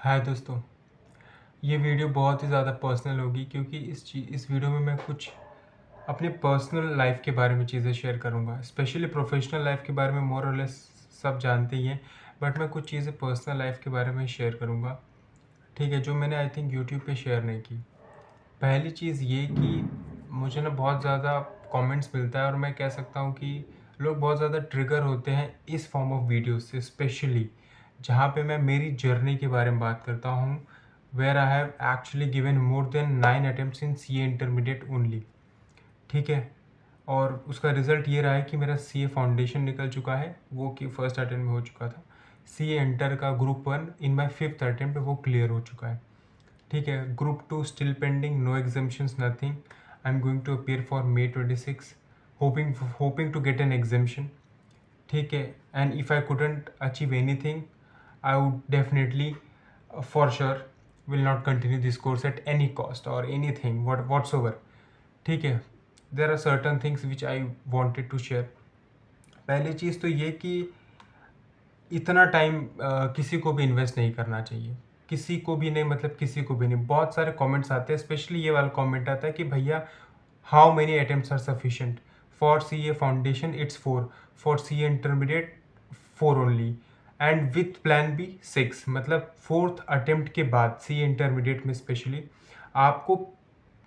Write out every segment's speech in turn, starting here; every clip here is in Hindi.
हाय दोस्तों, ये वीडियो बहुत ही ज़्यादा पर्सनल होगी क्योंकि इस वीडियो में मैं कुछ अपने पर्सनल लाइफ के बारे में चीज़ें शेयर करूँगा। स्पेशली प्रोफेशनल लाइफ के बारे में मोर और लेस सब जानते ही हैं, बट मैं कुछ चीज़ें पर्सनल लाइफ के बारे में शेयर करूँगा, ठीक है, जो मैंने आई थिंक यूट्यूब पे शेयर नहीं की। पहली चीज़ ये कि मुझे ना बहुत ज़्यादा कमेंट्स मिलता है और मैं कह सकता हूँ कि लोग बहुत ज़्यादा ट्रिगर होते हैं इस फॉर्म ऑफ वीडियो से, स्पेशली जहाँ पे मैं मेरी जर्नी के बारे में बात करता हूँ, where I have actually given more than 9 attempts in CA intermediate only, ठीक है। और उसका रिज़ल्ट ये रहा है कि मेरा सीए फाउंडेशन निकल चुका है, वो कि फर्स्ट अटेम्प्ट में हो चुका था। सीए इंटर का group 1 in my 5th attempt वो क्लियर हो चुका है, ठीक है। Group 2 still pending, no exemptions, nothing. I am going to appear for May 26, hoping to get an exemption, ठीक है। And if I couldn't achieve anything, I would definitely for sure will not continue this course at any cost or anything whatsoever, ठीक है। there are certain things which I wanted to share। पहली चीज़ तो ये कि इतना टाइम किसी को भी इन्वेस्ट नहीं करना चाहिए, किसी को भी नहीं, मतलब किसी को भी नहीं। बहुत सारे कमेंट्स आते हैं, स्पेशली ये वाला कमेंट आता है कि भैया how many attempts are sufficient for C A foundation, it's 4, for C A intermediate 4 only, and with plan B 6। मतलब 4th अटेम्प्ट के बाद सी ए इंटरमीडिएट में स्पेशली आपको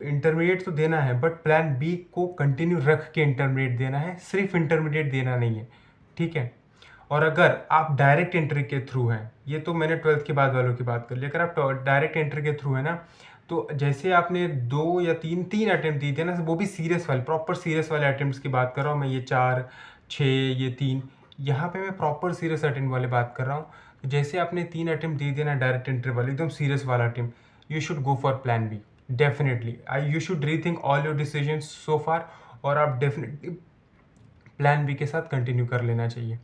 इंटरमीडिएट तो देना है, बट प्लान बी को कंटिन्यू रख के इंटरमीडिएट देना है, सिर्फ इंटरमीडिएट देना नहीं है, ठीक है। और अगर आप डायरेक्ट एंट्री के थ्रू हैं, ये तो मैंने 12th के बाद वालों की बात कर ली, अगर आप डायरेक्ट एंट्री के थ्रू है ना, तो जैसे आपने 2 या 3 अटेम्प्ट दिए थे ना, वो भी सीरियस वाले, प्रॉपर सीरियस वाले अटेम्प्ट्स की बात कर रहा हूँ मैं। ये 4, 6, ये 3, यहाँ पे मैं प्रॉपर सीरियस अटेम्प्ट वाले बात कर रहा हूँ। तो जैसे आपने 3 अटेम्प्ट दिए थे ना डायरेक्ट एंट्री वाले, एकदम सीरियस वाला attempt, you should go for plan B definitely. You should rethink all your decision so far, और आप डेफिनेटली प्लान बी के साथ कंटिन्यू कर लेना चाहिए,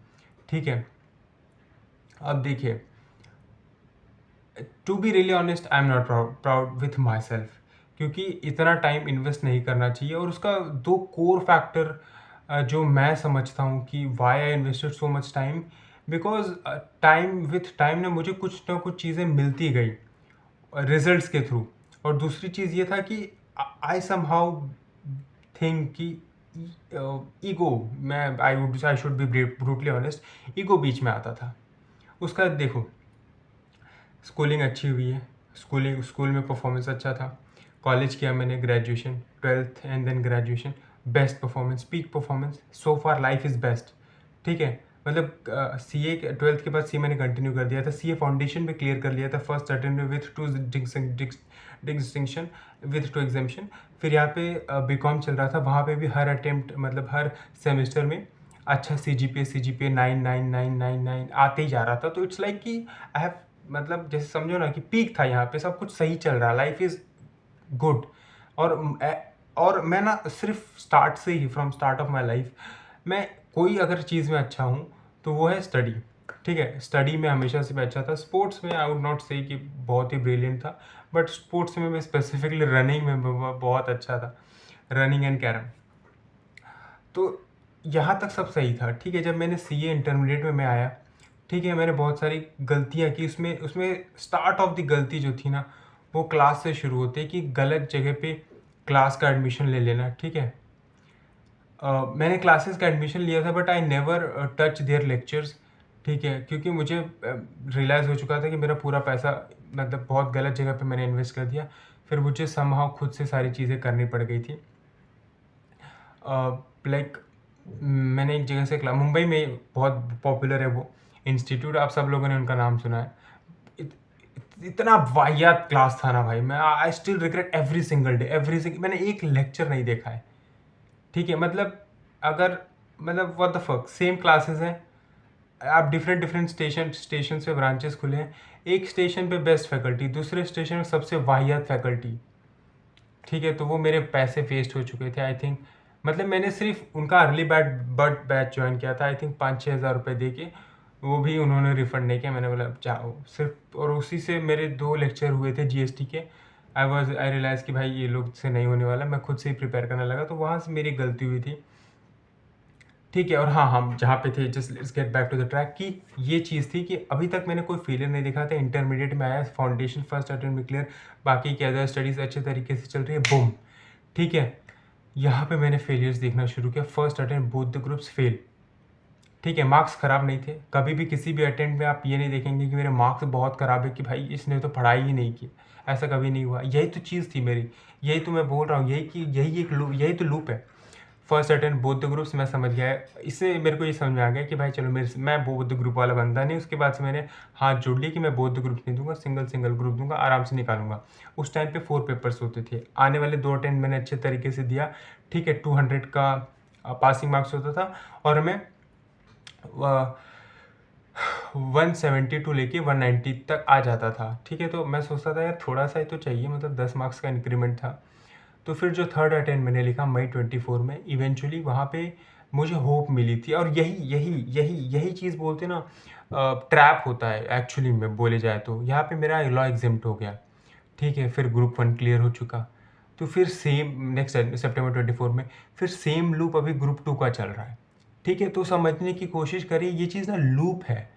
ठीक है। अब देखिए, to be really honest, I am not proud with myself, क्योंकि इतना टाइम इन्वेस्ट नहीं करना चाहिए। और उसका 2 कोर फैक्टर जो मैं समझता हूँ कि why I invested so much time, because time with time ना मुझे कुछ ना कुछ चीज़ें मिलती गई रिजल्ट्स के थ्रू। और दूसरी चीज़ ये था कि आई सम हाउ थिंक कि ईगो, मैं I should be brutally honest, ego बीच में आता था। उसका देखो, स्कूलिंग अच्छी हुई है, स्कूल में परफॉर्मेंस अच्छा था, कॉलेज किया मैंने, graduation, 12th and then graduation, best performance, peak performance, so far life is best, ठीक है। मतलब सी ए 12th के बाद सी मैंने कंटिन्यू कर दिया था, सी ए फाउंडेशन में क्लियर कर लिया था फर्स्ट अटेम्प्ट में विथ 2 डिस्टिंक्शन, विथ 2 एग्जाम्शन। फिर यहाँ पे बीकॉम चल रहा था, वहाँ पे भी हर अटेम्प्ट, मतलब हर सेमेस्टर में अच्छा सी जी पी ए 9 9 9 9 9 आते ही जा रहा था। तो इट्स लाइक कि आई हैव, मतलब जैसे समझो ना कि पीक था, यहाँ पे सब कुछ सही चल रहा, लाइफ इज़ गुड। और मैं ना सिर्फ स्टार्ट से ही, from start of my life, मैं कोई अगर चीज़ में अच्छा हूँ तो वो है स्टडी, ठीक है। स्टडी में हमेशा से मैं अच्छा था। स्पोर्ट्स में आई वुड नॉट से कि बहुत ही ब्रिलियंट था, बट स्पोर्ट्स में मैं स्पेसिफिकली रनिंग में बहुत अच्छा था, रनिंग एंड कैरम। तो यहाँ तक सब सही था, ठीक है। जब मैंने सी ए इंटरमीडिएट में मैं आया, ठीक है, मैंने बहुत सारी गलतियाँ की। उसमें उसमें स्टार्ट ऑफ द गलती जो थी ना, वो क्लास से शुरू होती है कि गलत जगह पे क्लास का एडमिशन ले लेना, ठीक है। मैंने क्लासेस का एडमिशन लिया था, but I never touch their lectures, ठीक है, क्योंकि मुझे रियलाइज़ हो चुका था कि मेरा पूरा पैसा, मतलब बहुत गलत जगह पे मैंने इन्वेस्ट कर दिया। फिर मुझे समहाउ खुद से सारी चीज़ें करनी पड़ गई थी। लाइक मैंने एक जगह से मुंबई में बहुत पॉपुलर है वो इंस्टीट्यूट, आप सब लोगों ने उनका नाम सुना है। इतना वाहियात क्लास था ना भाई, मैं I still regret every single day, मैंने एक लेक्चर नहीं देखा है, ठीक है। मतलब अगर, मतलब what the fuck, same classes हैं, आप डिफरेंट डिफरेंट स्टेशन पे ब्रांचेस खुले हैं, एक स्टेशन पे बेस्ट फैकल्टी, दूसरे स्टेशन में सबसे वाहियात फैकल्टी, ठीक है। तो वो मेरे पैसे वेस्ट हो चुके थे आई थिंक। मतलब मैंने सिर्फ उनका अर्ली बर्ड बैच ज्वाइन किया था आई थिंक 5-6 हज़ार रुपये दे के, वो भी उन्होंने रिफंड नहीं किया। मैंने बोला जाओ सिर्फ, और उसी से मेरे 2 लेक्चर हुए थे जीएसटी के। आई रियलाइज़ कि भाई ये लोग से नहीं होने वाला, मैं खुद से ही प्रिपेयर करने लगा, तो वहाँ से मेरी गलती हुई थी। ठीक है। और हाँ, हम जहाँ पे थे, just let's get back to the track, कि ये चीज़ थी कि अभी तक मैंने कोई फेलियर नहीं देखा था। इंटरमीडिएट में आया, फाउंडेशन फर्स्ट अटेम्प्ट में क्लियर, बाकी की अदर स्टडीज़ अच्छे तरीके से चल रही है, बूम, ठीक है। यहाँ पे मैंने फेलियर्स देखना शुरू किया। First attempt both the groups fail, ठीक है। मार्क्स ख़राब नहीं थे, कभी भी किसी भी अटेम्प्ट में आप ये नहीं देखेंगे कि मेरे मार्क्स बहुत ख़राब है, कि भाई इसने तो पढ़ाई ही नहीं की, ऐसा कभी नहीं हुआ। यही तो चीज़ थी मेरी, यही तो मैं बोल रहा हूँ, यही तो लूप है। First attempt both the groups मैं समझ गया। इससे मेरे को ये समझ में आ गया कि भाई चलो, मैं बोथ द ग्रुप वाला बंदा नहीं। उसके बाद से मैंने हाथ जोड़ लिया कि मैं बोथ द ग्रुप नहीं दूंगा, सिंगल ग्रुप दूंगा, आराम से निकालूंगा। उस टाइम पे 4 पेपर्स होते थे, आने वाले 2 अटेम्प्ट मैंने अच्छे तरीके से दिया, ठीक है। 200 का पासिंग मार्क्स होता था, और मैं 172 लेके 190 तक आ जाता था, ठीक है। तो मैं सोचता था यार थोड़ा सा ही तो चाहिए, मतलब 10 मार्क्स का इंक्रीमेंट था। तो फिर जो थर्ड अटेम्प्ट मैंने लिखा मई 24 में, इवेंचुअली वहाँ पे मुझे होप मिली थी। और यही चीज़ बोलते ना, ट्रैप होता है एक्चुअली में, बोले जाए तो। यहाँ पे मेरा लॉ एग्जाम्प्ट हो गया, ठीक है। फिर ग्रुप 1 क्लियर हो चुका, तो फिर सेम नेक्स्ट सितंबर 24 में फिर सेम लूप अभी ग्रुप 2 का चल रहा है, ठीक है। तो समझने की कोशिश करिए, ये चीज़ ना लूप है,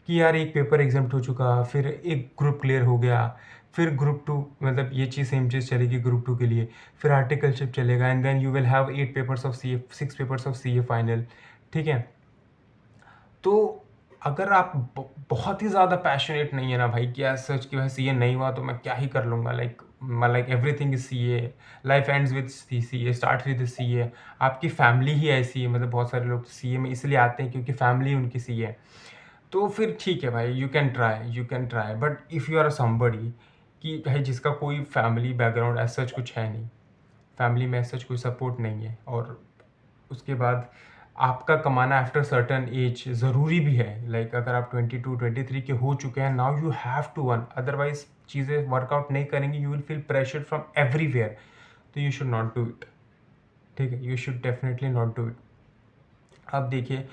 कि यार एक पेपर एग्जाम्प्ट हो चुका, फिर एक ग्रुप क्लियर हो गया, फिर ग्रुप 2, मतलब ये चीज़ सेम चीज़ चलेगी ग्रुप 2 के लिए, फिर आर्टिकलशिप चलेगा, and then you will have 8 papers of C A, 6 papers of C A final, ठीक है। तो अगर आप बहुत ही ज़्यादा पैशनेट नहीं है ना भाई, कि आज सच कि भाई सी ए नहीं हुआ तो मैं क्या ही कर लूँगा, like everything is C A, life ends with C A, start with C A. आपकी फैमिली ही ऐसी है, मतलब बहुत सारे लोग सी ए में इसलिए आते हैं क्योंकि फैमिली उनकी सी है। तो फिर ठीक है भाई, you can try, but if you are somebody, कि भाई जिसका कोई फैमिली बैकग्राउंड एज सच कुछ है नहीं, फैमिली में एज सच कोई सपोर्ट नहीं है, और उसके बाद आपका कमाना आफ्टर सर्टन एज ज़रूरी भी है। लाइक अगर आप 22 23 के हो चुके हैं, now you have to earn, otherwise चीज़ें वर्कआउट नहीं करेंगी, you will feel pressure from everywhere. तो you should not do it, ठीक है, you should definitely not do it. अब देखिए,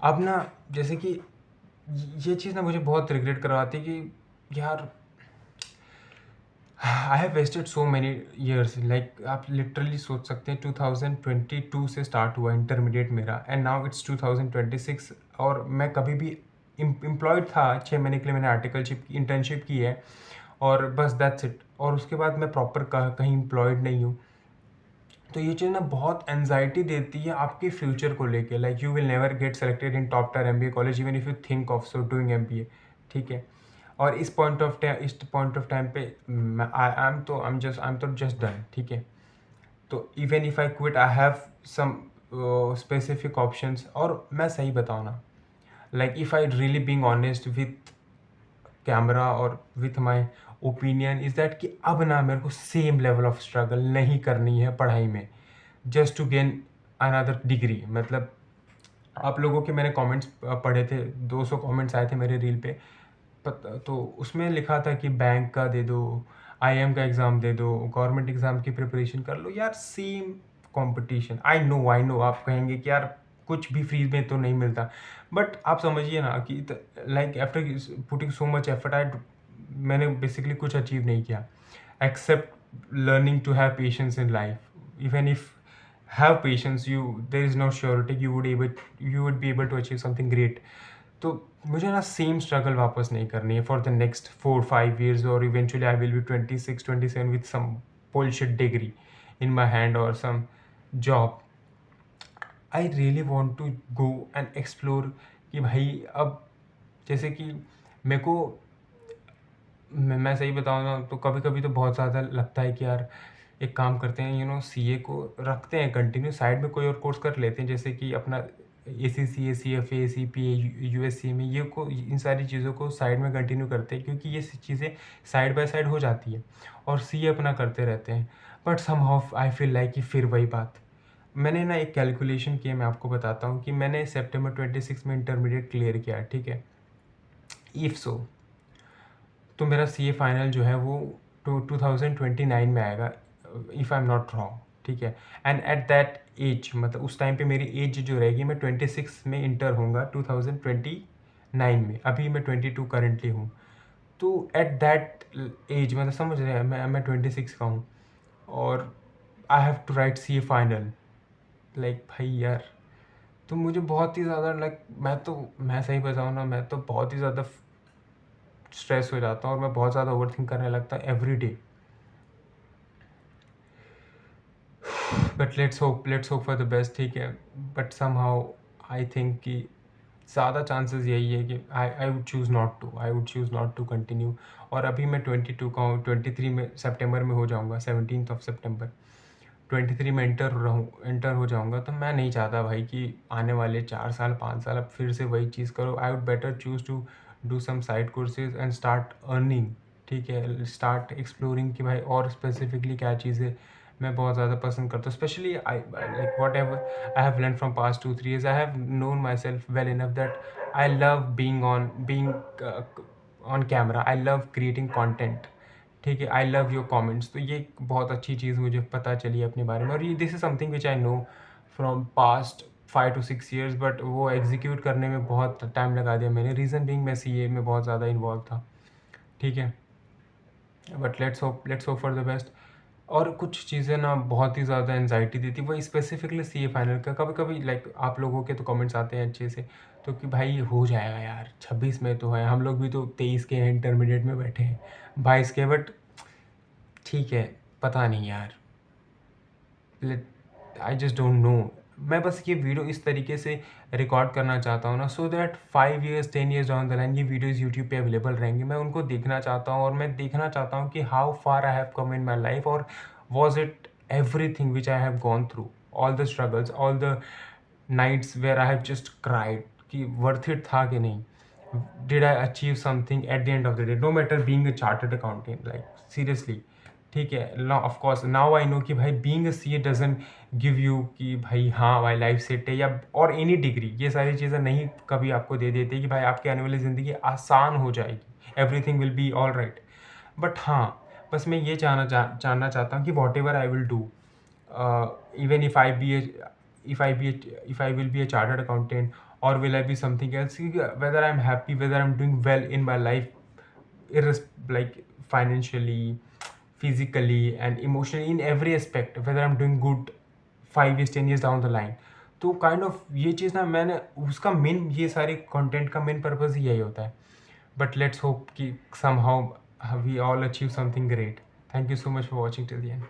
अब ना जैसे कि ये चीज़ ना मुझे बहुत रिग्रेट करवाती है कि यार I have wasted so many years. Like आप लिटरली सोच सकते हैं, 2022 से स्टार्ट हुआ इंटरमीडिएट मेरा, एंड नाउ इट्स 2026, और मैं कभी भी एम्प्लॉयड था। 6 महीने के लिए मैंने आर्टिकलशिप की, इंटर्नशिप की है, और बस दैट्स इट। और उसके बाद मैं प्रॉपर कहीं एम्प्लॉयड नहीं हूँ। तो ये चीज़ ना बहुत एनजाइटी देती है आपके फ्यूचर को लेके। Like you will never get selected in top tier MBA college even if you think of so doing MBA, ठीक है। और इस पॉइंट ऑफ टाइम पे आई एम तो जस्ट डन, ठीक है। तो even if I quit, I have some specific options. और मैं सही बताऊँ ना, like if I really being honest with camera और with my opinion, is that कि अब ना मेरे को सेम लेवल ऑफ स्ट्रगल नहीं करनी है पढ़ाई में, just to gain another degree. मतलब आप लोगों के मैंने कमेंट्स पढ़े थे, 200 कमेंट्स आए थे मेरे रील पे, तो उसमें लिखा था कि बैंक का दे दो, IIM का एग्ज़ाम दे दो, गवर्नमेंट एग्ज़ाम की प्रिपरेशन कर लो। यार सेम कंपटीशन, आई नो आप कहेंगे कि यार कुछ भी फ्री में तो नहीं मिलता, बट आप समझिए ना कि like after putting so much effort, मैंने बेसिकली कुछ अचीव नहीं किया except learning to have patience in life. Even if have patience, there is no surety you would be able to achieve something great. तो मुझे ना सेम स्ट्रगल वापस नहीं करनी है फॉर द नेक्स्ट 4-5 years, और eventually I will be 26-27 with some bullshit degree in my hand or some job. I really want to go and explore, कि भाई अब जैसे कि मेरे को, मैं सही बताऊँ ना, तो कभी कभी तो बहुत ज़्यादा लगता है कि यार एक काम करते हैं, CA को रखते हैं कंटिन्यू, साइड में कोई और कोर्स कर लेते हैं, जैसे कि अपना ACCA, CFA, CPA, USCME, इन सारी चीज़ों को साइड में कंटिन्यू करते हैं, क्योंकि ये चीज़ें साइड बाय साइड हो जाती है, और CA अपना करते रहते हैं। But somehow I feel like कि फिर वही बात, मैंने ना एक कैलकुलेशन किया, मैं आपको बताता हूँ कि मैंने सितंबर 26 में इंटरमीडिएट क्लियर किया, ठीक है। इफ़ सो, तो मेरा CA फाइनल जो है वो 2029 में आएगा, if I am not wrong, ठीक है। एंड एट दैट एज, मतलब उस टाइम पे मेरी एज जो रहेगी, मैं 26 में इंटर होऊंगा 2029 में, अभी मैं 22 करेंटली हूँ। तो एट दैट एज, मतलब समझ रहे हैं, मैं 26 का हूँ, और I have to write CA final. Like भाई यार, तो मुझे बहुत ही ज़्यादा मैं सही बताऊँ ना, मैं तो बहुत ही ज़्यादा स्ट्रेस हो जाता हूँ और मैं बहुत ज़्यादा ओवरथिंक करने लगता हूँ every day. But let's hope for the best, ठीक है। बट समहाउ आई थिंक कि ज़्यादा चांसेस यही है कि I would choose not to continue. और अभी मैं 22 का हूँ, 23 में सितंबर में हो जाऊँगा, 17 सितंबर 23 में इंटर हो जाऊँगा। तो मैं नहीं चाहता भाई कि आने वाले 4 साल 5 साल अब फिर से वही चीज़ करो। I would better choose to do some side courses and start earning, ठीक है। स्टार्ट एक्सप्लोरिंग कि भाई और स्पेसिफिकली क्या चीज़ें मैं बहुत ज़्यादा पसंद करता हूँ। Specially I like what ever I have learn from past 2-3 years, I have known my self well enough that I love being on camera, I love creating content, ठीक है। I love your comments. तो ये एक बहुत अच्छी चीज़ मुझे पता चली अपने बारे में, और ये this is something which I know from past 5 to 6 years, but वो एग्जीक्यूट करने में बहुत टाइम लगा दिया मैंने। रीज़न बीइंग मैं सीए में बहुत ज़्यादा इन्वॉल्व था, ठीक है। But let's hope for the best. और कुछ चीज़ें ना बहुत ही ज़्यादा एनजाइटी देती, वही स्पेसिफिकली सीए फाइनल का। कभी कभी लाइक आप लोगों के तो कमेंट्स आते हैं अच्छे से, तो कि भाई हो जाएगा यार, 26 में तो है, हम लोग भी तो 23 के हैं, इंटरमीडिएट में बैठे हैं, 22 के। बट ठीक है, पता नहीं यार, आई जस्ट डोंट नो। मैं बस ये वीडियो इस तरीके से रिकॉर्ड करना चाहता हूँ ना, so that 5 years 10 years down the line ये वीडियोज़ यूट्यूब पे अवेलेबल रहेंगी। मैं उनको देखना चाहता हूँ और मैं देखना चाहता हूँ कि how far I have come in my life, और was it everything which I have gone through, all the struggles, all the nights where I have just cried, कि वर्थ इट था कि नहीं। Did I achieve something at the end of the day, no matter being a chartered accountant, like seriously, ठीक है। Of course now I know कि भाई being a CA doesn't give you कि भाई हाँ भाई लाइफ सेट है, या और एनी डिग्री, ये सारी चीज़ें नहीं कभी आपको दे देते कि भाई आपकी आने वाली ज़िंदगी आसान हो जाएगी, everything will be all right. But हाँ, बस मैं ये जानना चाहता हूँ कि what ever I will do, even if I will be a chartered accountant, or will I be something else, whether I'm happy, whether I'm doing well in my life, like financially, physically and emotionally, in every aspect, whether I'm doing good 5 years 10 years down the line, तो काइंड ऑफ ये चीज़ ना, मैंने उसका मेन, ये सारे कंटेंट का मेन पर्पज़ ही यही होता है। बट लेट्स होप कि somehow we all achieve something great. Thank you so much for watching till the end.